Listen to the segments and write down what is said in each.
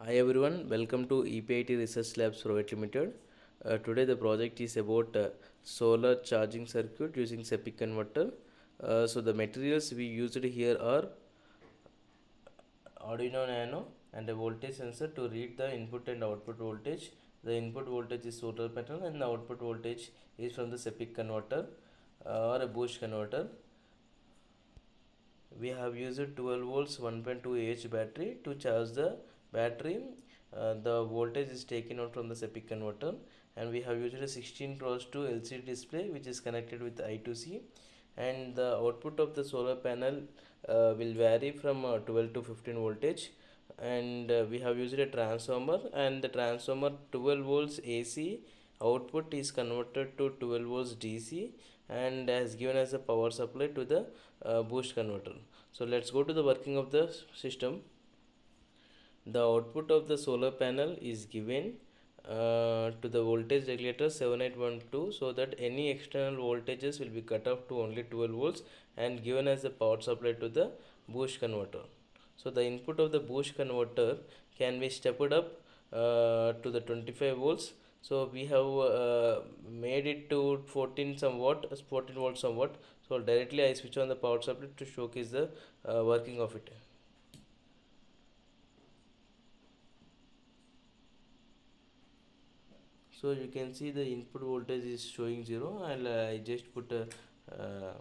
Hi everyone, welcome to EPIT Research Labs Private Limited. Today the project is about solar charging circuit using Sepic converter. So the materials we used here are Arduino Nano and a voltage sensor to read the input and output voltage. The input voltage is solar panel and the output voltage is from the Sepic converter or a boost converter. We have used 12 volts 1.2 Ah battery to charge the battery. The voltage is taken out from the Sepic converter, and we have used a 16 cross 2 LCD display which is connected with I2C, and the output of the solar panel will vary from 12 to 15 voltage. And we have used a transformer, and the transformer 12 volts AC output is converted to 12 volts DC and has given us a power supply to the boost converter. So let's go to the working of the system. The output of the solar panel is given to the voltage regulator 7812, so that any external voltages will be cut off to only 12 volts and given as a power supply to the boost converter. So the input of the boost converter can be stepped up to the 25 volts. So we have made it to 14 somewhat, 14 volts somewhat. So directly I switch on the power supply to showcase the working of it. So you can see the input voltage is showing 0, and I just put a uh,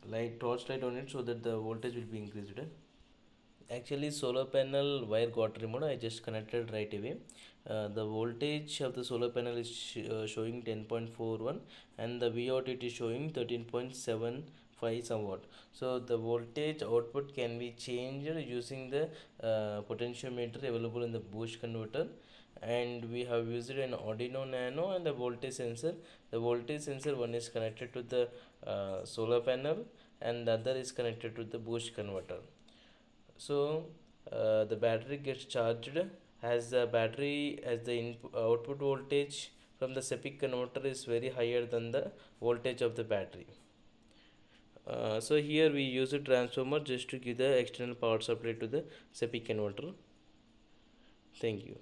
light torch light on it so that the voltage will be increased. Actually, solar panel wire got removed. I just connected right away. The voltage of the solar panel is showing 10.41, and the Vout it is showing 13.75 somewhat. So the voltage output can be changed using the potentiometer available in the boost converter. And we have used an Arduino Nano and a voltage sensor. The voltage sensor one is connected to the solar panel, and the other is connected to the boost converter. So the battery gets charged as the battery, as the output voltage from the Sepic converter is very higher than the voltage of the battery. So here we use a transformer just to give the external power supply to the Sepic converter. Thank you.